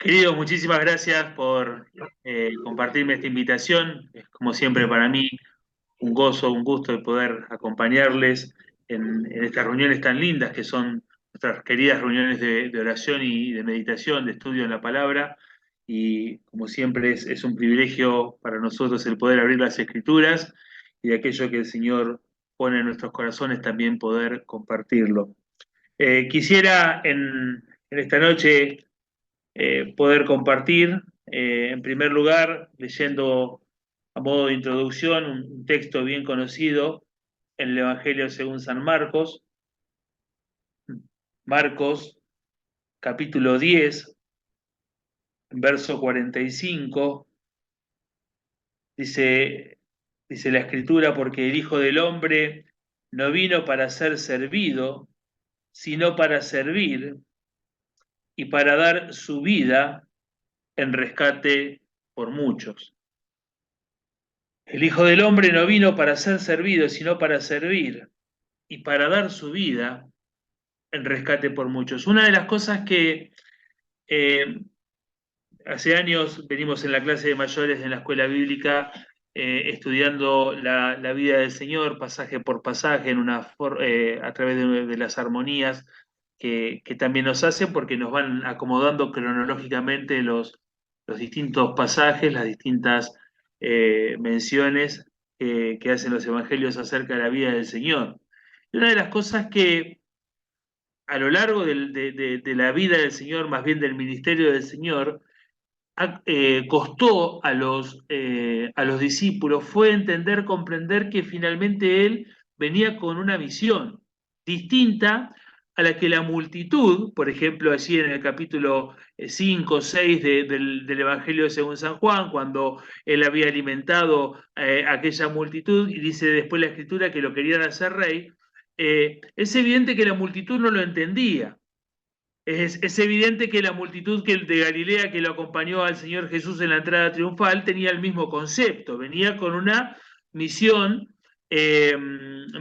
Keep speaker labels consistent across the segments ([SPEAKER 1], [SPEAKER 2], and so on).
[SPEAKER 1] Querido, muchísimas gracias por compartirme esta invitación. Es como siempre para mí un gozo, un gusto de poder acompañarles en estas reuniones tan lindas que son nuestras queridas reuniones de oración y de meditación, de estudio en la palabra. Y como siempre es un privilegio para nosotros el poder abrir las escrituras y de aquello que el Señor pone en nuestros corazones también poder compartirlo. Quisiera en esta noche poder compartir. En primer lugar, leyendo a modo de introducción un texto bien conocido en el Evangelio según San Marcos, Marcos capítulo 10, verso 45, dice, dice la Escritura, porque el Hijo del Hombre no vino para ser servido, sino para servir y para dar su vida en rescate por muchos. El Hijo del Hombre no vino para ser servido, sino para servir y para dar su vida en rescate por muchos. Una de las cosas que eh, hace años venimos en la clase de mayores en la escuela bíblica estudiando la vida del Señor, pasaje por pasaje, a través de las armonías que también nos hacen porque nos van acomodando cronológicamente los distintos pasajes, las distintas menciones que hacen los evangelios acerca de la vida del Señor. Y una de las cosas que a lo largo de la vida del Señor, más bien del ministerio del Señor, costó a los discípulos fue entender, comprender que finalmente Él venía con una misión distinta a la que la multitud, por ejemplo, allí en el capítulo 5 o 6 del Evangelio según San Juan, cuando Él había alimentado a aquella multitud y dice después la Escritura que lo querían hacer rey, es evidente que la multitud no lo entendía. Es evidente que la multitud de Galilea que lo acompañó al Señor Jesús en la entrada triunfal tenía el mismo concepto, venía con una misión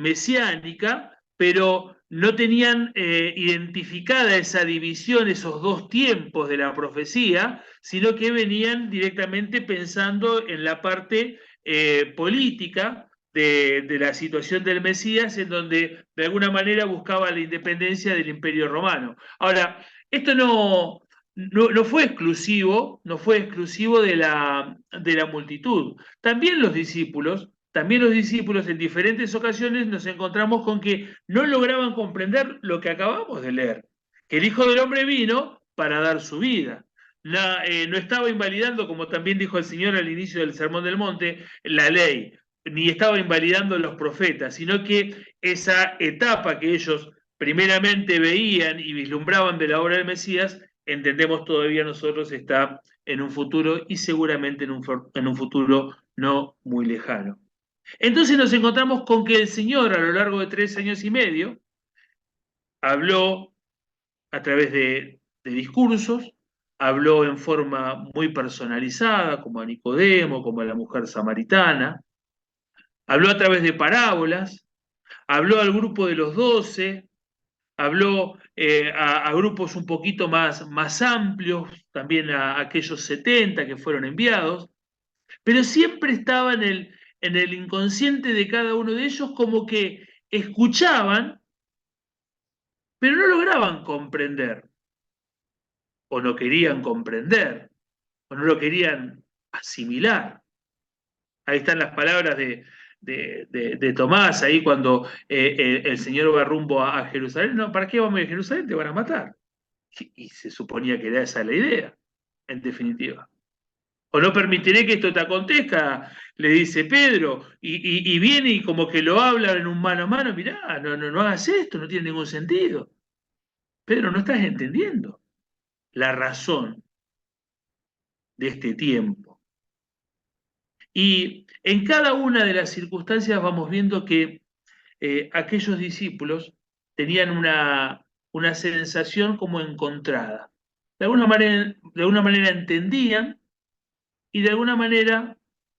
[SPEAKER 1] mesiánica, pero no tenían identificada esa división, esos dos tiempos de la profecía, sino que venían directamente pensando en la parte política de la situación del Mesías, en donde de alguna manera buscaba la independencia del Imperio Romano. Ahora, esto no fue exclusivo, no fue exclusivo de la multitud. También los discípulos en diferentes ocasiones nos encontramos con que no lograban comprender lo que acabamos de leer, que el Hijo del Hombre vino para dar su vida. No estaba invalidando, como también dijo el Señor al inicio del Sermón del Monte, la ley, ni estaba invalidando los profetas, sino que esa etapa que ellos primeramente veían y vislumbraban de la obra del Mesías, entendemos todavía nosotros está en un futuro y seguramente en un futuro no muy lejano. Entonces nos encontramos con que el Señor a lo largo de 3 años y medio habló a través de discursos, habló en forma muy personalizada, como a Nicodemo, como a la mujer samaritana, habló a través de parábolas, habló al grupo de los 12, habló a grupos un poquito más amplios, también a aquellos 70 que fueron enviados, pero siempre estaba en el inconsciente de cada uno de ellos como que escuchaban, pero no lograban comprender, o no querían comprender, o no lo querían asimilar. Ahí están las palabras de Tomás, ahí cuando el Señor va rumbo a Jerusalén. No, ¿para qué vamos a ir a Jerusalén? Te van a matar. Y se suponía que era esa la idea, en definitiva. O no permitiré que esto te acontezca, le dice Pedro, y viene y como que lo habla en un mano a mano, mirá, no hagas esto, no tiene ningún sentido. Pedro, no estás entendiendo la razón de este tiempo. Y en cada una de las circunstancias vamos viendo que aquellos discípulos tenían una sensación como encontrada. De alguna manera entendían y de alguna manera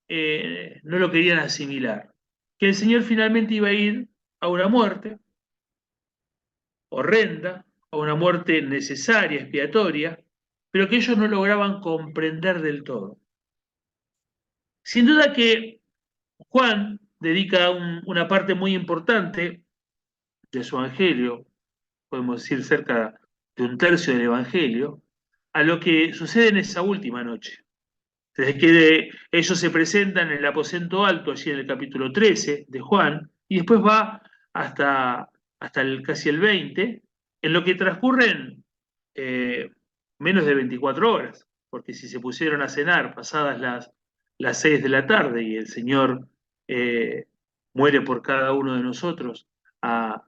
[SPEAKER 1] no lo querían asimilar. Que el Señor finalmente iba a ir a una muerte horrenda, a una muerte necesaria, expiatoria, pero que ellos no lograban comprender del todo. Sin duda que Juan dedica una parte muy importante de su evangelio, podemos decir cerca de un tercio del evangelio, a lo que sucede en esa última noche. Desde que ellos se presentan en el aposento alto, allí en el capítulo 13 de Juan, y después va hasta casi el 20, en lo que transcurren menos de 24 horas, porque si se pusieron a cenar pasadas las 6 de la tarde y el Señor eh, muere por cada uno de nosotros a,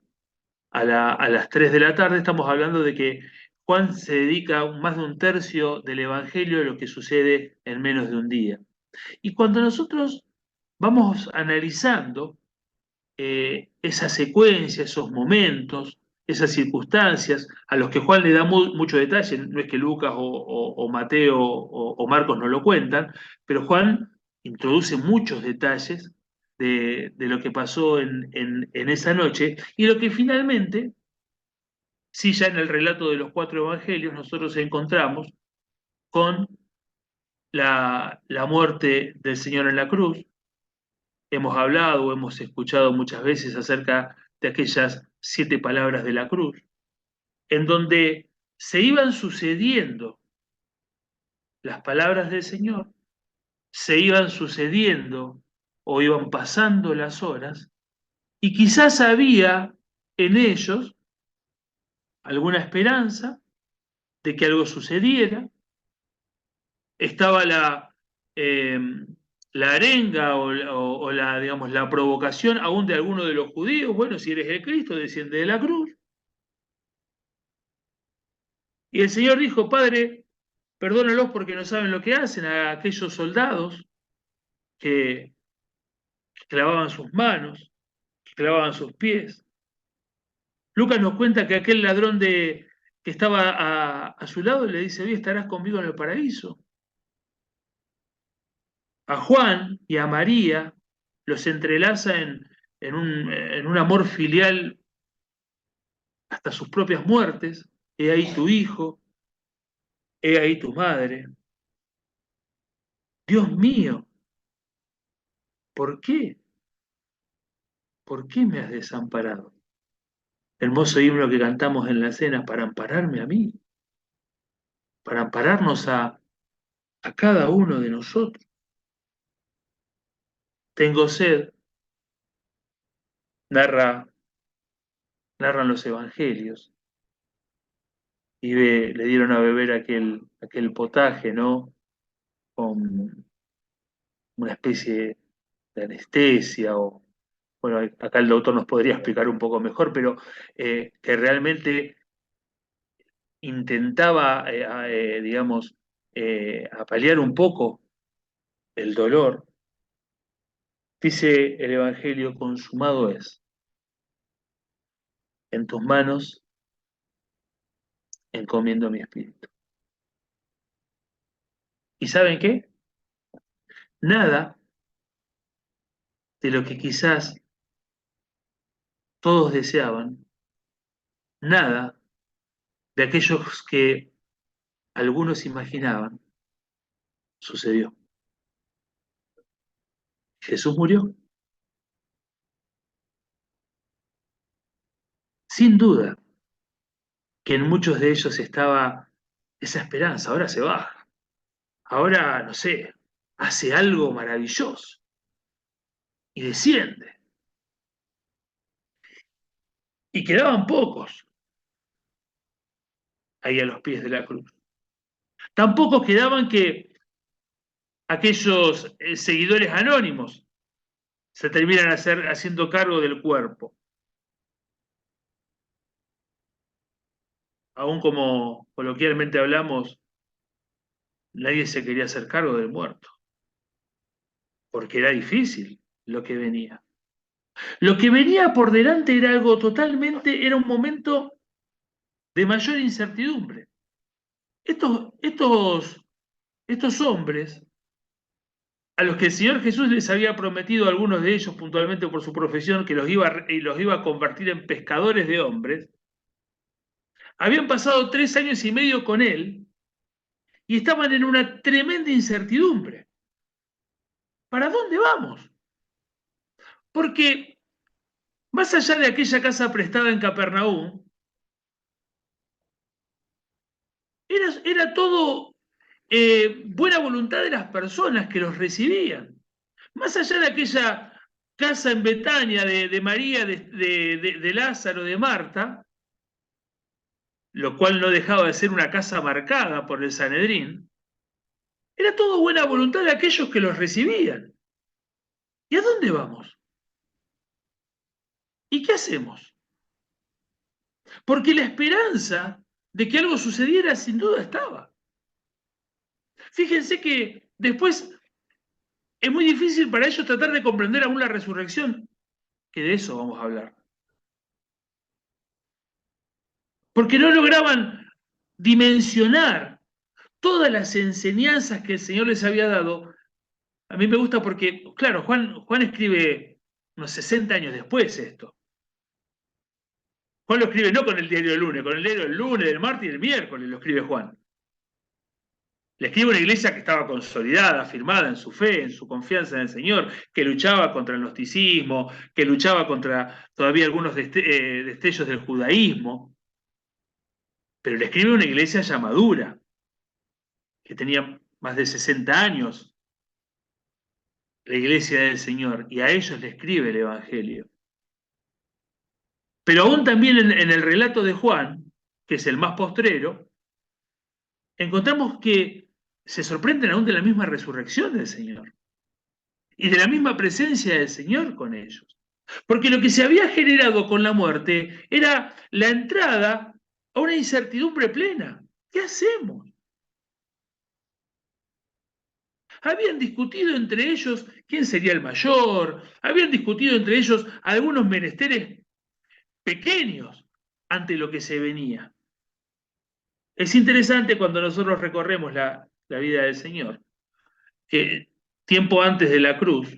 [SPEAKER 1] a las 3 de la tarde, estamos hablando de que Juan se dedica más de un tercio del Evangelio a lo que sucede en menos de un día. Y cuando nosotros vamos analizando esa secuencia, esos momentos, esas circunstancias, a los que Juan le da mucho detalle, no es que Lucas o Mateo o Marcos no lo cuentan, pero Juan introduce muchos detalles de lo que pasó en esa noche y lo que finalmente, sí, ya en el relato de los cuatro evangelios, nosotros encontramos con la muerte del Señor en la cruz. Hemos hablado o hemos escuchado muchas veces acerca de aquellas 7 palabras de la cruz, en donde se iban sucediendo las palabras del Señor, se iban sucediendo o iban pasando las horas, y quizás había en ellos alguna esperanza de que algo sucediera. Estaba eh, la arenga o la, digamos, la provocación aún de alguno de los judíos. Bueno, si eres el Cristo, desciende de la cruz. Y el Señor dijo: Padre, perdónalos porque no saben lo que hacen, a aquellos soldados que clavaban sus manos, que clavaban sus pies. Lucas nos cuenta que aquel ladrón que estaba a su lado le dice: hoy estarás conmigo en el paraíso. A Juan y a María los entrelaza en un amor filial hasta sus propias muertes. He ahí tu hijo, he ahí tu madre. Dios mío, ¿por qué? ¿Por qué me has desamparado? Hermoso himno que cantamos en la cena para ampararme a mí, para ampararnos a cada uno de nosotros. Tengo sed, narra, narran los evangelios, y le dieron a beber aquel potaje, ¿no? Con una especie de anestesia, o, bueno, acá el doctor nos podría explicar un poco mejor, pero que realmente intentaba, digamos, apalear un poco el dolor. Dice el Evangelio: consumado es, en tus manos encomiendo mi espíritu. ¿Y saben qué? Nada de lo que quizás todos deseaban, nada de aquellos que algunos imaginaban, sucedió. Jesús murió. Sin duda que en muchos de ellos estaba esa esperanza. Ahora se baja, ahora, no sé, hace algo maravilloso y desciende. Y quedaban pocos ahí a los pies de la cruz. Tampoco quedaban que aquellos seguidores anónimos se terminan haciendo cargo del cuerpo. Aún como coloquialmente hablamos, nadie se quería hacer cargo del muerto, porque era difícil lo que venía. Lo que venía por delante era algo totalmente, era un momento de mayor incertidumbre. Estos hombres, a los que el Señor Jesús les había prometido, a algunos de ellos puntualmente por su profesión, que los iba a convertir en pescadores de hombres, habían pasado 3 años y medio con él, y estaban en una tremenda incertidumbre. ¿Para dónde vamos? Porque más allá de aquella casa prestada en Capernaum, era todo buena voluntad de las personas que los recibían. Más allá de aquella casa en Betania de María, de Lázaro, de Marta, lo cual no dejaba de ser una casa marcada por el Sanedrín, era todo buena voluntad de aquellos que los recibían. ¿Y a dónde vamos? ¿Y qué hacemos? Porque la esperanza de que algo sucediera sin duda estaba. Fíjense que después es muy difícil para ellos tratar de comprender aún la resurrección, que de eso vamos a hablar. Porque no lograban dimensionar todas las enseñanzas que el Señor les había dado. A mí me gusta porque, claro, Juan escribe unos 60 años después esto. Juan lo escribe no con el diario del lunes, con el diario del lunes, del martes y del miércoles lo escribe Juan. Le escribe una iglesia que estaba consolidada, firmada en su fe, en su confianza en el Señor, que luchaba contra el gnosticismo, que luchaba contra todavía algunos destellos del judaísmo. Pero le escribe una iglesia ya madura, que tenía más de 60 años, la iglesia del Señor, y a ellos le escribe el Evangelio. Pero aún también en el relato de Juan, que es el más postrero, encontramos que se sorprenden aún de la misma resurrección del Señor y de la misma presencia del Señor con ellos. Porque lo que se había generado con la muerte era la entrada a una incertidumbre plena. ¿Qué hacemos? Habían discutido entre ellos quién sería el mayor, habían discutido entre ellos algunos menesteres pequeños ante lo que se venía. Es interesante cuando nosotros recorremos la vida del Señor, que tiempo antes de la cruz,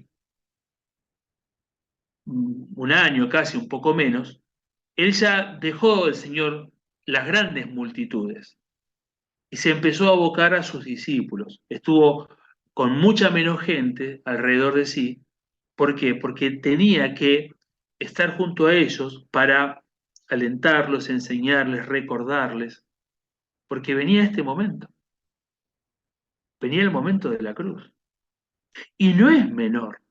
[SPEAKER 1] un año casi, un poco menos, él ya dejó el Señor las grandes multitudes y se empezó a abocar a sus discípulos. Estuvo con mucha menos gente alrededor de sí. ¿Por qué? Porque tenía que estar junto a ellos para alentarlos, enseñarles, recordarles, porque venía este momento, venía el momento de la cruz. Y no es menor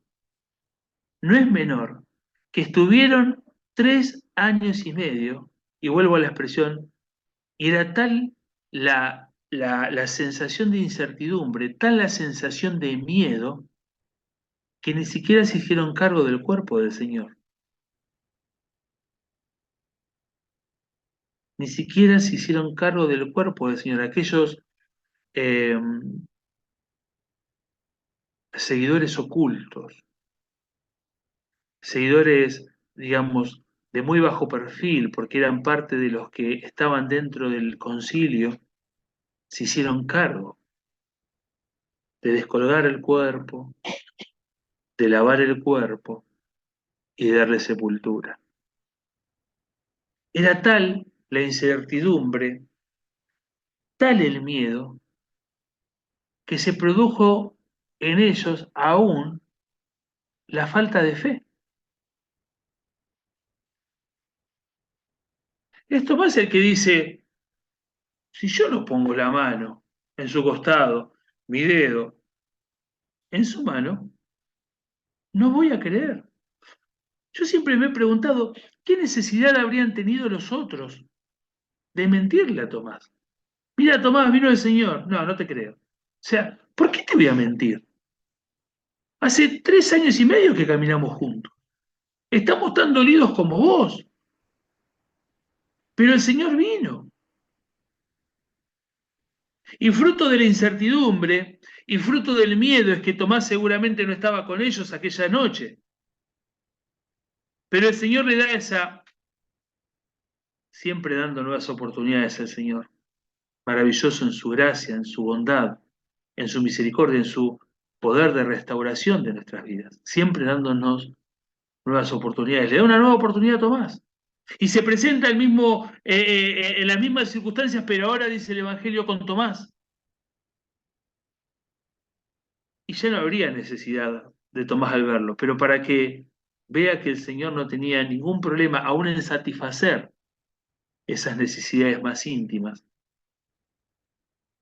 [SPEAKER 1] que estuvieron 3 años y medio, y vuelvo a la expresión, y era tal la sensación de incertidumbre, tal la sensación de miedo, que ni siquiera se hicieron cargo del cuerpo del Señor. Ni siquiera se hicieron cargo del cuerpo del Señor. Aquellos eh, seguidores ocultos, seguidores, digamos, de muy bajo perfil, porque eran parte de los que estaban dentro del concilio, se hicieron cargo de descolgar el cuerpo, de lavar el cuerpo y de darle sepultura. Era tal la incertidumbre, tal el miedo, que se produjo en ellos aún la falta de fe. Es Tomás el que dice, si yo no pongo la mano en su costado, mi dedo en su mano, no voy a creer. Yo siempre me he preguntado, ¿qué necesidad habrían tenido los otros de mentirle a Tomás? Mira, Tomás, vino el Señor. No, no te creo. O sea, ¿por qué te voy a mentir? Hace 3 años y medio que caminamos juntos. Estamos tan dolidos como vos. Pero el Señor vino. Y fruto de la incertidumbre y fruto del miedo es que Tomás seguramente no estaba con ellos aquella noche. Pero el Señor le da esa, siempre dando nuevas oportunidades al Señor. Maravilloso en su gracia, en su bondad, en su misericordia, en su poder de restauración de nuestras vidas. Siempre dándonos nuevas oportunidades. Le da una nueva oportunidad a Tomás. Y se presenta en las mismas circunstancias, pero ahora dice el Evangelio con Tomás. y ya no habría necesidad de Tomás al verlo, pero para que vea que el Señor no tenía ningún problema aún en satisfacer esas necesidades más íntimas,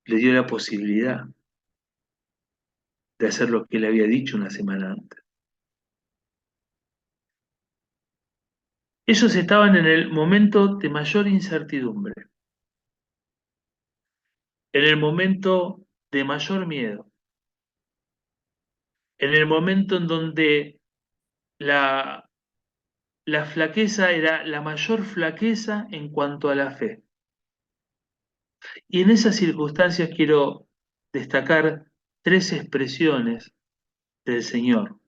[SPEAKER 1] le dio la posibilidad de hacer lo que le había dicho una semana antes. Ellos estaban en el momento de mayor incertidumbre, en el momento de mayor miedo, en el momento en donde la, la flaqueza era la mayor flaqueza en cuanto a la fe. Y en esas circunstancias quiero destacar tres expresiones del Señor,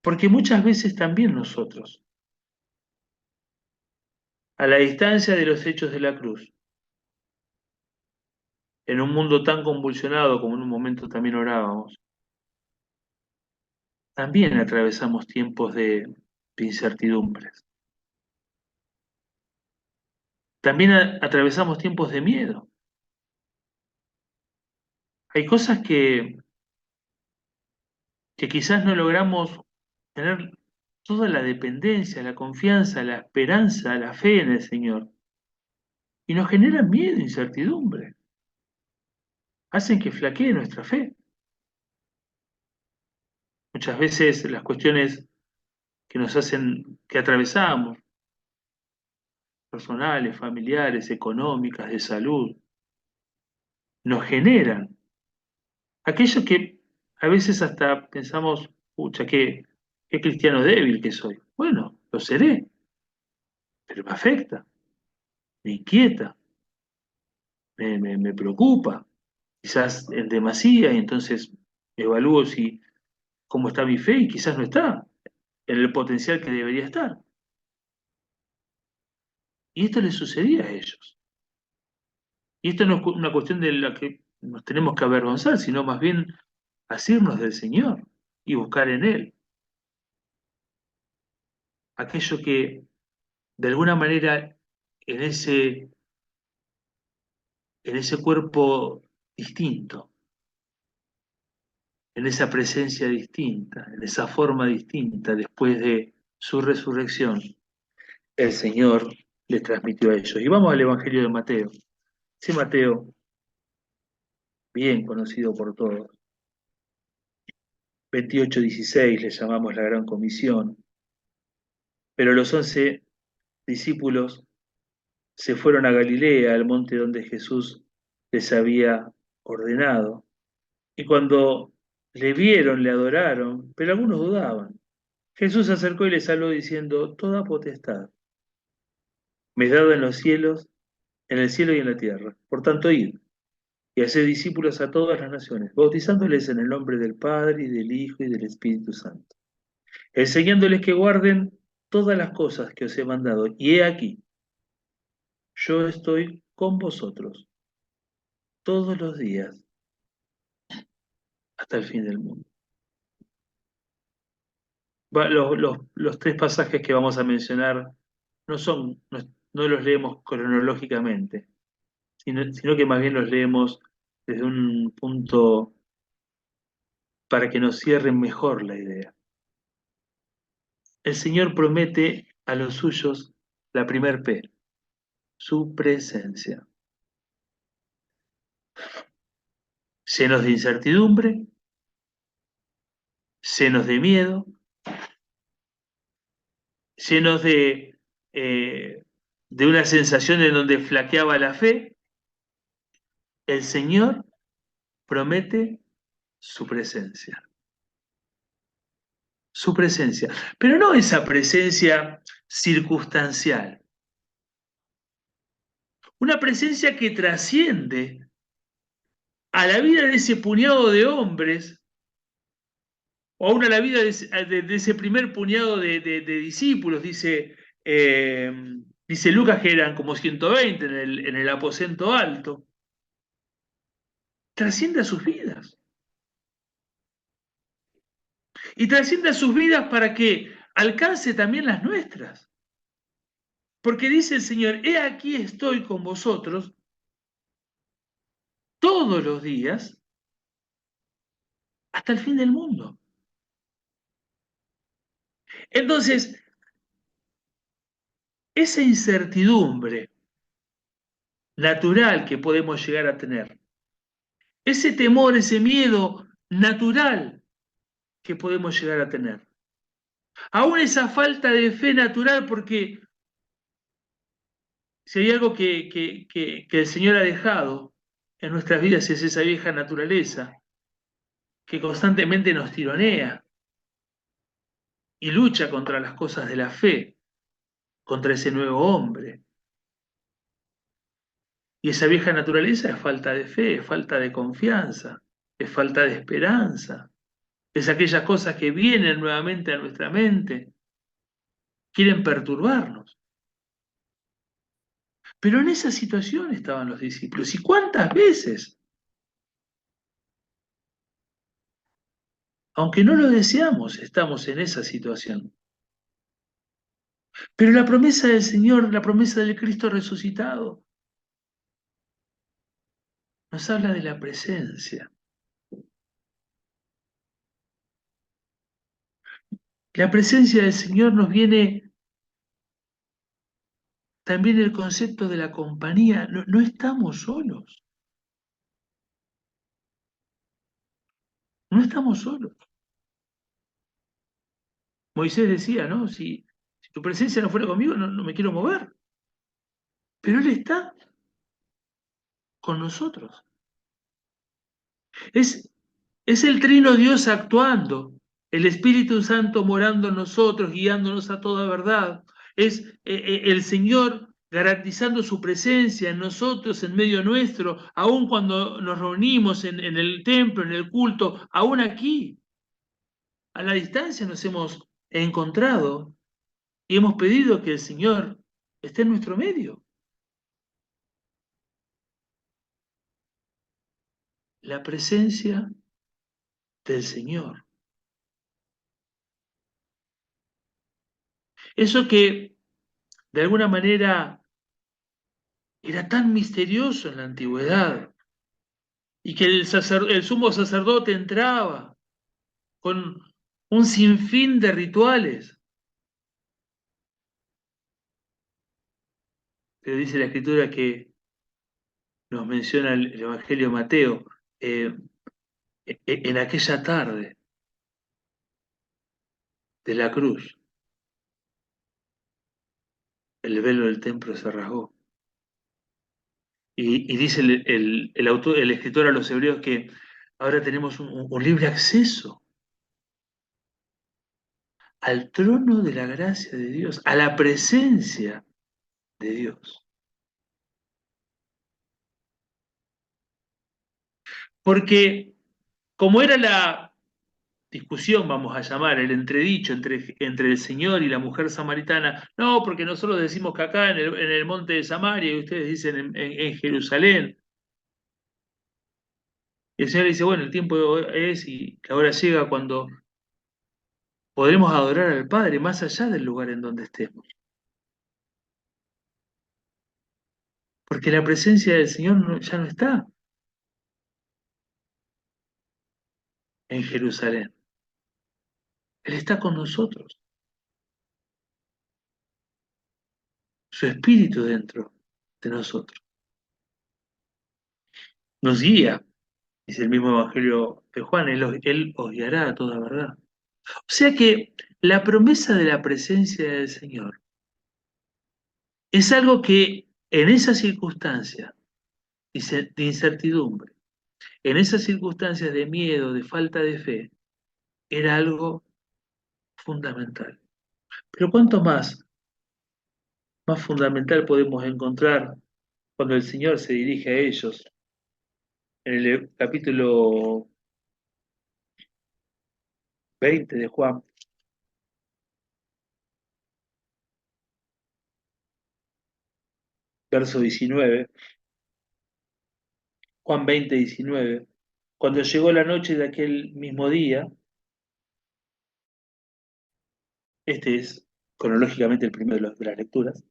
[SPEAKER 1] porque muchas veces también nosotros, a la distancia de los hechos de la cruz, en un mundo tan convulsionado como en un momento también orábamos, también atravesamos tiempos de incertidumbres. También atravesamos tiempos de miedo. Hay cosas que quizás no logramos tener toda la dependencia, la confianza, la esperanza, la fe en el Señor. Y nos generan miedo, incertidumbre. Hacen que flaquee nuestra fe. Muchas veces las cuestiones que nos hacen, que atravesamos, personales, familiares, económicas, de salud, nos generan aquello que a veces hasta pensamos, pucha, qué cristiano débil que soy. Bueno, lo seré, pero me afecta, me inquieta, me preocupa, quizás en demasía, y entonces evalúo si cómo está mi fe y quizás no está en el potencial que debería estar. Y esto les sucedía a ellos. Y esto no es una cuestión de la que nos tenemos que avergonzar, sino más bien asirnos del Señor y buscar en Él aquello que de alguna manera en ese cuerpo distinto, en esa presencia distinta, en esa forma distinta después de su resurrección, el Señor les transmitió a ellos. Y vamos al Evangelio de Mateo. Sí, Mateo, bien conocido por todos. 28:16 le llamamos la Gran Comisión. Pero los 11 discípulos se fueron a Galilea, al monte donde Jesús les había ordenado. Y cuando le vieron, le adoraron, pero algunos dudaban. Jesús se acercó y les habló diciendo, toda potestad me es dada en los cielos, en el cielo y en la tierra. Por tanto, id y haced discípulos a todas las naciones, bautizándoles en el nombre del Padre y del Hijo y del Espíritu Santo, enseñándoles que guarden todas las cosas que os he mandado. Y he aquí, yo estoy con vosotros todos los días hasta el fin del mundo. Los tres pasajes que vamos a mencionar no los leemos cronológicamente, sino que más bien los leemos desde un punto para que nos cierren mejor la idea. El Señor promete a los suyos la primer P, su presencia. Llenos de incertidumbre, llenos de miedo, llenos de una sensación en donde flaqueaba la fe, el Señor promete su presencia. Su presencia. Pero no esa presencia circunstancial. Una presencia que trasciende a la vida de ese puñado de hombres, o aún a la vida de ese primer puñado de discípulos, dice Lucas que eran como 120 en el aposento alto. Trasciende a sus vidas. Y trasciende a sus vidas para que alcance también las nuestras. Porque dice el Señor, he aquí estoy con vosotros todos los días hasta el fin del mundo. Entonces, esa incertidumbre natural que podemos llegar a tener, ese temor, ese miedo natural que podemos llegar a tener, aún esa falta de fe natural, porque si hay algo que el Señor ha dejado en nuestras vidas es esa vieja naturaleza que constantemente nos tironea y lucha contra las cosas de la fe, contra ese nuevo hombre. Y esa vieja naturaleza es falta de fe, es falta de confianza, es falta de esperanza, es aquellas cosas que vienen nuevamente a nuestra mente, quieren perturbarnos. Pero en esa situación estaban los discípulos. ¿Y cuántas veces? Aunque no lo deseamos, estamos en esa situación. Pero la promesa del Señor, la promesa del Cristo resucitado, nos habla de la presencia. La presencia del Señor nos viene también el concepto de la compañía. No, no estamos solos, no estamos solos. Moisés decía, ¿no? Si tu presencia no fuera conmigo, no me quiero mover. Pero Él está con nosotros. Es, es el Trino Dios actuando, el Espíritu Santo morando en nosotros, guiándonos a toda verdad. Es el Señor garantizando su presencia en nosotros, en medio nuestro, aun cuando nos reunimos en el templo, en el culto, aún aquí, a la distancia nos hemos encontrado y hemos pedido que el Señor esté en nuestro medio. La presencia del Señor. Eso que de alguna manera era tan misterioso en la antigüedad y que el sumo sacerdote entraba con un sinfín de rituales. Pero dice la escritura que nos menciona el Evangelio de Mateo, en aquella tarde de la cruz, el velo del templo se rasgó. Y dice el autor, el escritor a los hebreos que ahora tenemos un libre acceso al trono de la gracia de Dios, a la presencia de Dios. Porque como era la discusión, vamos a llamar, el entredicho entre el Señor y la mujer samaritana, no, porque nosotros decimos que acá en el monte de Samaria y ustedes dicen en Jerusalén. Y el Señor dice, bueno, el tiempo es y la hora llega cuando podremos adorar al Padre más allá del lugar en donde estemos. Porque la presencia del Señor ya no está en Jerusalén. Él está con nosotros, su espíritu dentro de nosotros. Nos guía, dice el mismo Evangelio de Juan, él os guiará a toda verdad. O sea que la promesa de la presencia del Señor es algo que en esas circunstancias de incertidumbre, en esas circunstancias de miedo, de falta de fe, era algo fundamental. Pero ¿cuánto más fundamental podemos encontrar cuando el Señor se dirige a ellos? En el capítulo 20 de Juan, verso 19, Juan 20, 19, cuando llegó la noche de aquel mismo día, este es cronológicamente el primero de las lecturas,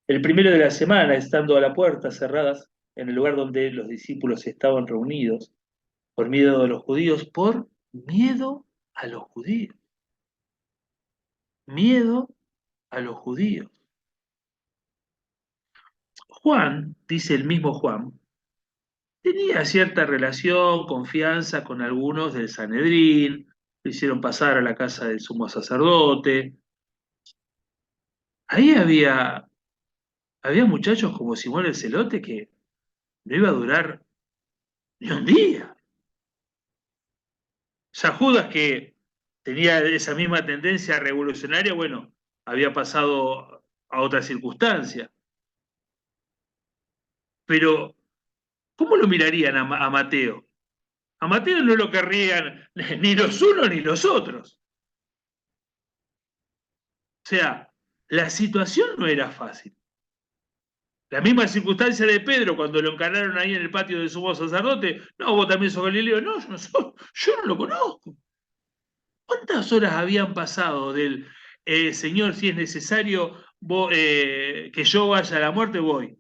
[SPEAKER 1] el primero de la semana, estando a la puerta cerradas en el lugar donde los discípulos estaban reunidos, por miedo de los judíos, por Miedo a los judíos. Miedo a los judíos. Juan, dice el mismo Juan, tenía cierta relación, confianza con algunos del Sanedrín, lo hicieron pasar a la casa del sumo sacerdote. Ahí había muchachos como Simón el Celote que no iba a durar ni un día. San Judas, que tenía esa misma tendencia revolucionaria, bueno, había pasado a otra circunstancia. Pero, ¿cómo lo mirarían a Mateo? A Mateo no lo querrían ni los unos ni los otros. O sea, la situación no era fácil. La misma circunstancia de Pedro cuando lo encarnaron ahí en el patio del sumo sacerdote. No, vos también sos Galileo. No, yo no lo conozco. ¿Cuántas horas habían pasado del Señor, si es necesario que yo vaya a la muerte, voy?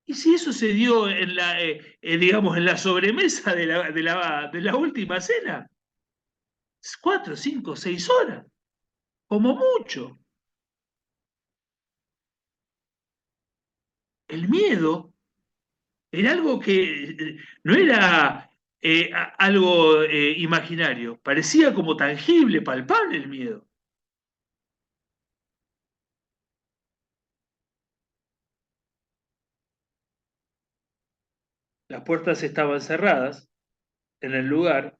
[SPEAKER 1] Y si eso se dio en digamos, en la sobremesa de la última cena, 4, 5, 6 horas, como mucho. El miedo era algo que no era algo imaginario, parecía como tangible, palpable el miedo. Las puertas estaban cerradas en el lugar,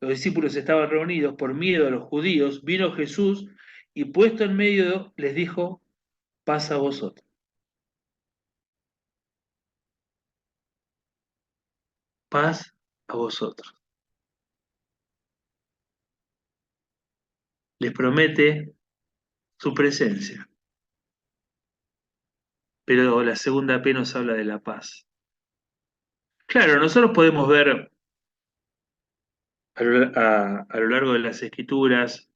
[SPEAKER 1] los discípulos estaban reunidos por miedo a los judíos, vino Jesús y puesto en medio les dijo, paz a vosotros, paz a vosotros. Les promete su presencia, pero la segunda P nos habla de la paz. Claro, nosotros podemos ver a lo largo de las escrituras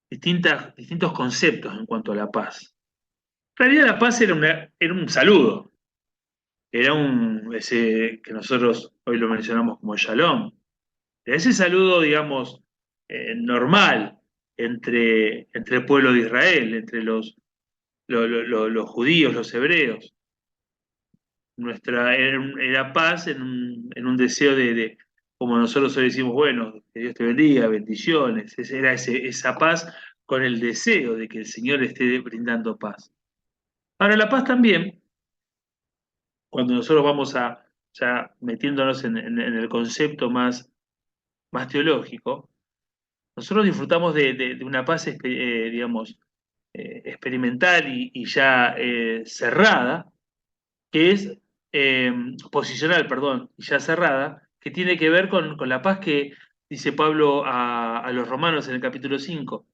[SPEAKER 1] distintos conceptos en cuanto a la paz. En realidad la paz era un saludo, era ese que nosotros hoy lo mencionamos como shalom. Era ese saludo, digamos, normal entre el pueblo de Israel, entre los judíos, los hebreos. Era paz en un deseo como nosotros hoy decimos, bueno, que Dios te bendiga, bendiciones. Era esa paz con el deseo de que el Señor esté brindando paz. Ahora, la paz también, cuando nosotros vamos ya metiéndonos en el concepto más teológico, nosotros disfrutamos de una paz, digamos, experimental y ya cerrada, que es posicional, perdón, y ya cerrada, que tiene que ver con la paz que dice Pablo a los romanos en el capítulo 5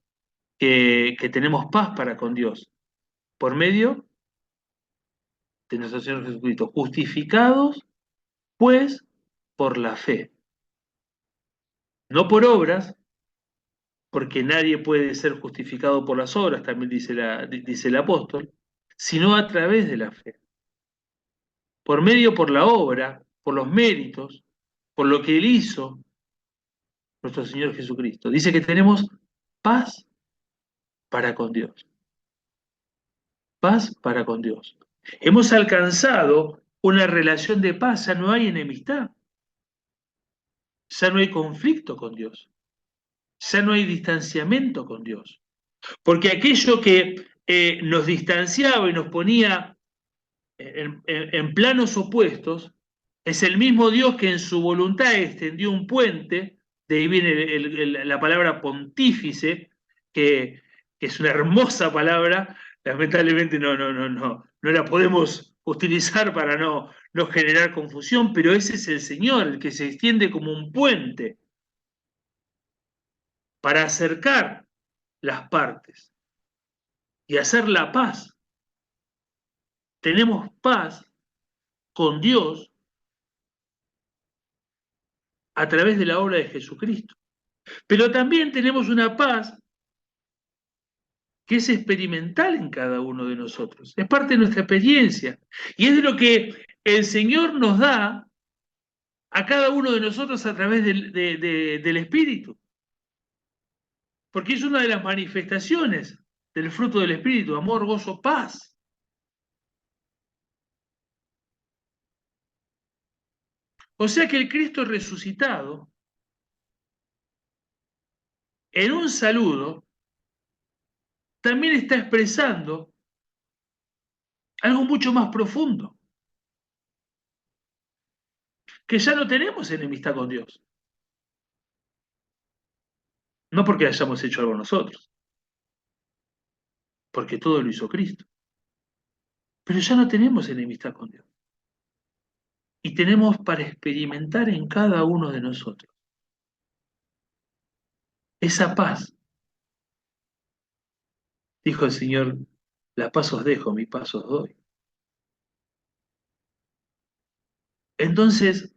[SPEAKER 1] que tenemos paz para con Dios, por medio de nuestro Señor Jesucristo, justificados pues por la fe, no por obras, porque nadie puede ser justificado por las obras, también dice el apóstol, sino a través de la fe, por la obra, por los méritos, por lo que Él hizo, nuestro Señor Jesucristo. Dice que tenemos paz para con Dios, paz para con Dios. Hemos alcanzado una relación de paz, ya no hay enemistad, ya no hay conflicto con Dios, ya no hay distanciamiento con Dios. Porque aquello que nos distanciaba y nos ponía en planos opuestos es el mismo Dios que en su voluntad extendió un puente, de ahí viene la palabra pontífice, que es una hermosa palabra, lamentablemente no la podemos utilizar para no generar confusión, pero ese es el Señor, el que se extiende como un puente para acercar las partes y hacer la paz. Tenemos paz con Dios a través de la obra de Jesucristo. Pero también tenemos una paz que es experimental en cada uno de nosotros. Es parte de nuestra experiencia. Y es de lo que el Señor nos da a cada uno de nosotros a través del Espíritu, porque es una de las manifestaciones del fruto del Espíritu: amor, gozo, paz. O sea que el Cristo resucitado, en un saludo, también está expresando algo mucho más profundo, que ya no tenemos enemistad con Dios, no porque hayamos hecho algo nosotros, porque todo lo hizo Cristo, pero ya no tenemos enemistad con Dios. Y tenemos para experimentar en cada uno de nosotros esa paz. Dijo el Señor: la paz os dejo, mi paz os doy. Entonces,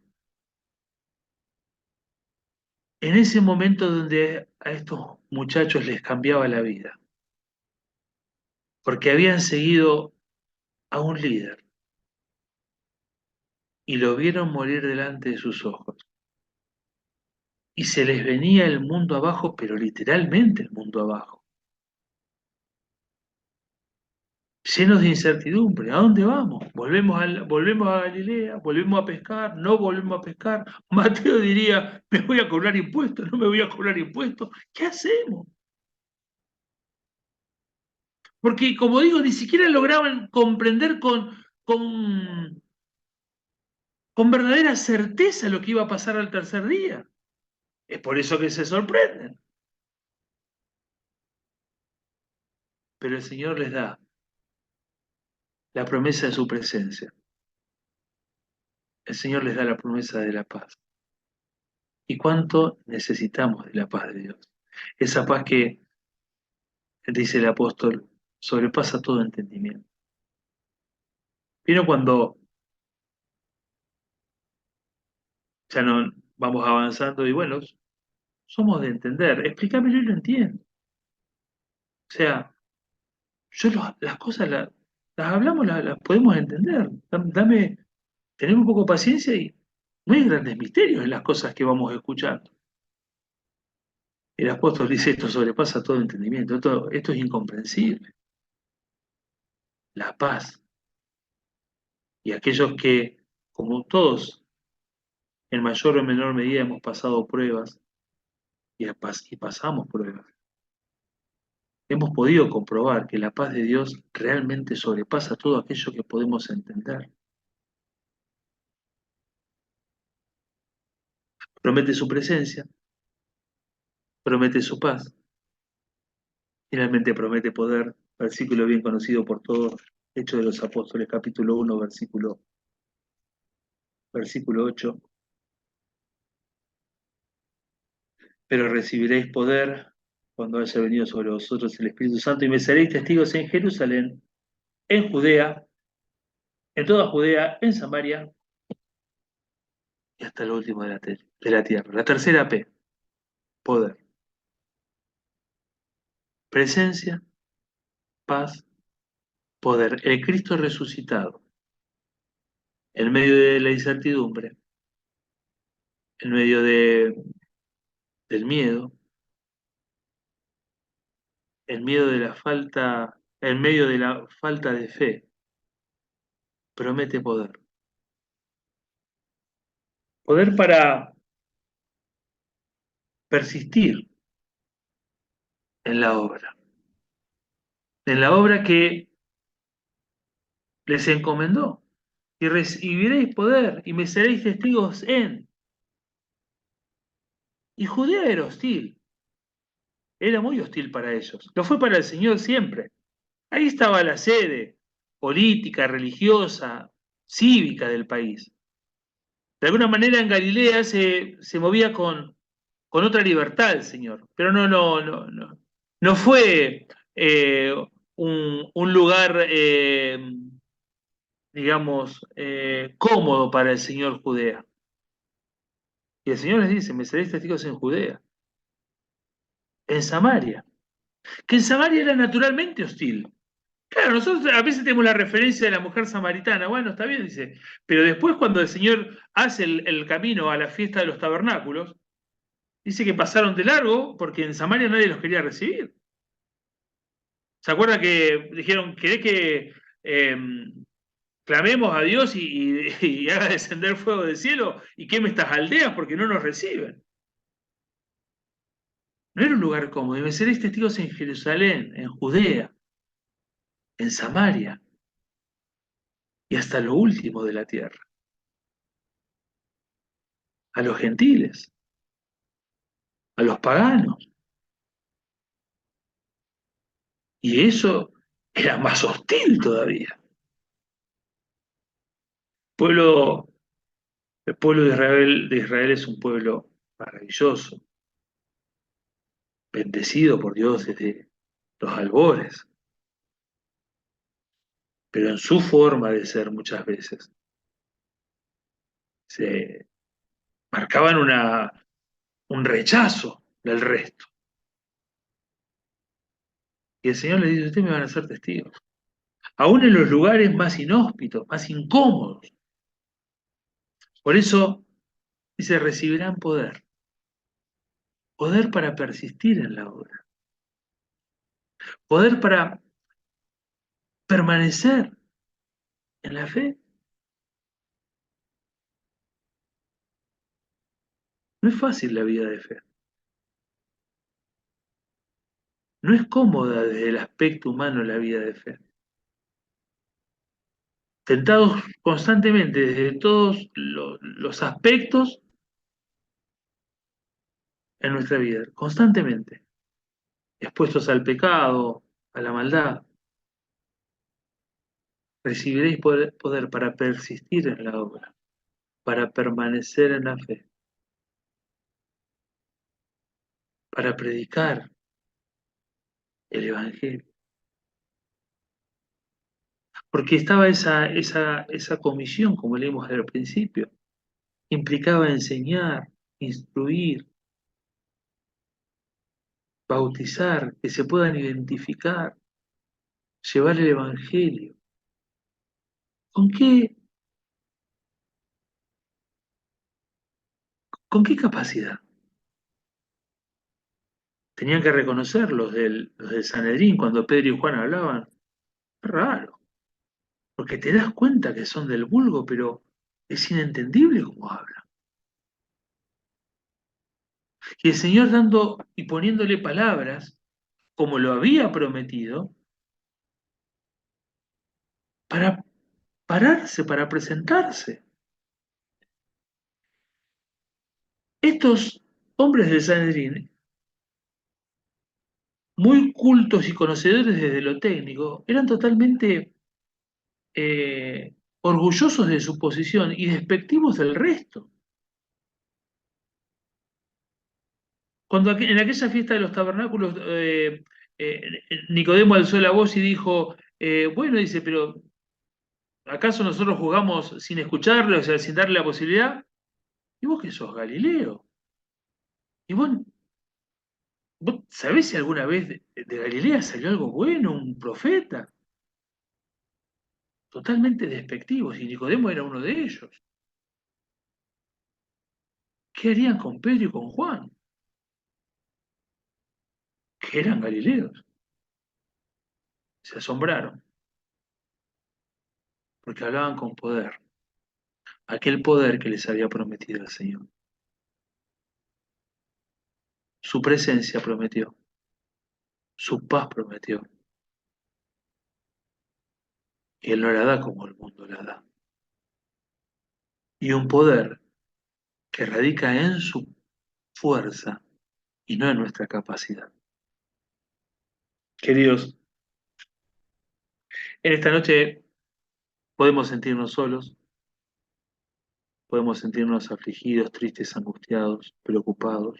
[SPEAKER 1] en ese momento donde a estos muchachos les cambiaba la vida, porque habían seguido a un líder y lo vieron morir delante de sus ojos, y se les venía el mundo abajo, pero literalmente el mundo abajo, llenos de incertidumbre. ¿A dónde vamos? ¿Volvemos a Galilea? ¿Volvemos a pescar? ¿No volvemos a pescar? Mateo diría: ¿me voy a cobrar impuestos? ¿No me voy a cobrar impuestos? ¿Qué hacemos? Porque, como digo, ni siquiera lograban comprender con verdadera certeza lo que iba a pasar al tercer día. Es por eso que se sorprenden. Pero el Señor les da la promesa de su presencia. El Señor les da la promesa de la paz. ¿Y cuánto necesitamos de la paz de Dios? Esa paz que, dice el apóstol, sobrepasa todo entendimiento. Vino cuando ya no vamos avanzando y bueno, somos de entender. Explícamelo y lo entiendo. O sea, las cosas las hablamos, las podemos entender. Tenemos un poco de paciencia y no hay grandes misterios en las cosas que vamos escuchando. El apóstol dice: esto sobrepasa todo entendimiento, esto es incomprensible. La paz. Y aquellos que, como todos, en mayor o menor medida hemos pasado pruebas y pasamos pruebas, hemos podido comprobar que la paz de Dios realmente sobrepasa todo aquello que podemos entender. Promete su presencia, promete su paz, finalmente promete poder, versículo bien conocido por todos, Hechos de los Apóstoles, capítulo 1, versículo 8: pero recibiréis poder cuando haya venido sobre vosotros el Espíritu Santo, y me seréis testigos en Jerusalén, en Judea, en toda Judea, en Samaria y hasta lo último de la tierra. La tercera P: poder. Presencia, paz, poder. El Cristo resucitado, en medio de la incertidumbre, en medio del miedo, en medio de la falta de fe, promete poder. Poder para persistir en la obra. En la obra que les encomendó. Y recibiréis poder y me seréis testigos en. Y Judea era hostil, era muy hostil para ellos. Lo fue para el Señor siempre. Ahí estaba la sede política, religiosa, cívica del país. De alguna manera en Galilea se movía con otra libertad el Señor, pero no fue un lugar, digamos, cómodo para el Señor Judea. Y el Señor les dice: me seréis testigos en Judea, en Samaria, que en Samaria era naturalmente hostil. Claro, nosotros a veces tenemos la referencia de la mujer samaritana, bueno, está bien, dice, pero después cuando el Señor hace el camino a la fiesta de los tabernáculos, dice que pasaron de largo porque en Samaria nadie los quería recibir. ¿Se acuerda que dijeron, querés que clamemos a Dios y haga descender fuego del cielo y queme estas aldeas porque no nos reciben? No era un lugar cómodo, y me seréis testigos en Jerusalén, en Judea, en Samaria y hasta lo último de la tierra, a los gentiles, a los paganos. Y eso era más hostil todavía. Pueblo, el pueblo de Israel es un pueblo maravilloso, bendecido por Dios desde los albores, pero en su forma de ser muchas veces se marcaban un rechazo del resto. Y el Señor le dice, ustedes me van a ser testigos. Aún en los lugares más inhóspitos, más incómodos. Por eso dice, recibirán poder. Poder para persistir en la obra. Poder para permanecer en la fe. No es fácil la vida de fe. No es cómoda desde el aspecto humano la vida de fe. Tentados constantemente desde todos los aspectos en nuestra vida, constantemente. Expuestos al pecado, a la maldad. Recibiréis poder para persistir en la obra, para permanecer en la fe, para predicar el Evangelio. Porque estaba esa comisión, como leímos al principio, implicaba enseñar, instruir, bautizar, que se puedan identificar, llevar el Evangelio. ¿Con qué, con qué capacidad? Tenían que reconocer los del Sanedrín cuando Pedro y Juan hablaban. Raro, porque te das cuenta que son del vulgo, pero es inentendible cómo hablan. Y el Señor dando y poniéndole palabras, como lo había prometido, para pararse, para presentarse. Estos hombres del Sanedrín, muy cultos y conocedores desde lo técnico, eran totalmente orgullosos de su posición y despectivos del resto. Cuando en aquella fiesta de los tabernáculos eh, Nicodemo alzó la voz y dijo, bueno, dice, pero ¿acaso nosotros jugamos sin escucharle, o sea, sin darle la posibilidad? ¿Y vos que sos Galileo? ¿Y vos sabés si alguna vez de Galilea salió algo bueno, un profeta? Totalmente despectivos, y Nicodemo era uno de ellos. ¿Qué harían con Pedro y con Juan? Que eran galileos. Se asombraron, porque hablaban con poder, aquel poder que les había prometido el Señor. Su presencia prometió, su paz prometió, y Él no la da como el mundo la da. Y un poder que radica en su fuerza y no en nuestra capacidad. Queridos, en esta noche podemos sentirnos solos, podemos sentirnos afligidos, tristes, angustiados, preocupados,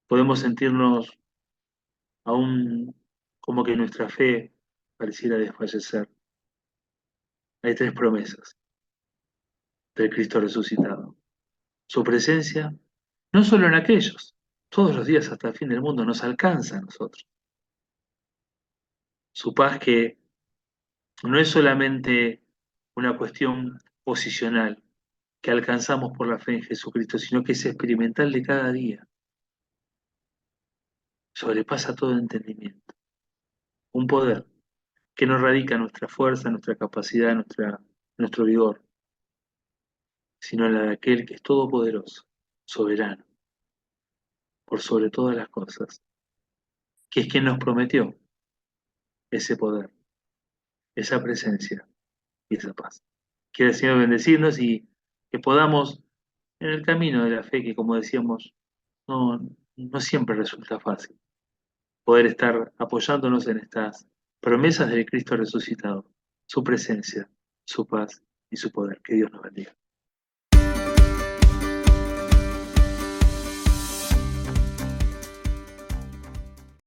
[SPEAKER 1] podemos sentirnos aún como que nuestra fe pareciera desfallecer. Hay tres promesas del Cristo resucitado. Su presencia, no solo en aquellos, todos los días hasta el fin del mundo nos alcanza a nosotros. Su paz que no es solamente una cuestión posicional que alcanzamos por la fe en Jesucristo, sino que es experimental de cada día, sobrepasa todo entendimiento. Un poder que no radica en nuestra fuerza, nuestra capacidad, nuestro vigor, sino en la de aquel que es todopoderoso, soberano, por sobre todas las cosas, que es quien nos prometió ese poder, esa presencia y esa paz. Quiere el Señor bendecirnos y que podamos, en el camino de la fe, que como decíamos, no siempre resulta fácil, poder estar apoyándonos en estas promesas del Cristo resucitado, su presencia, su paz y su poder. Que Dios nos bendiga.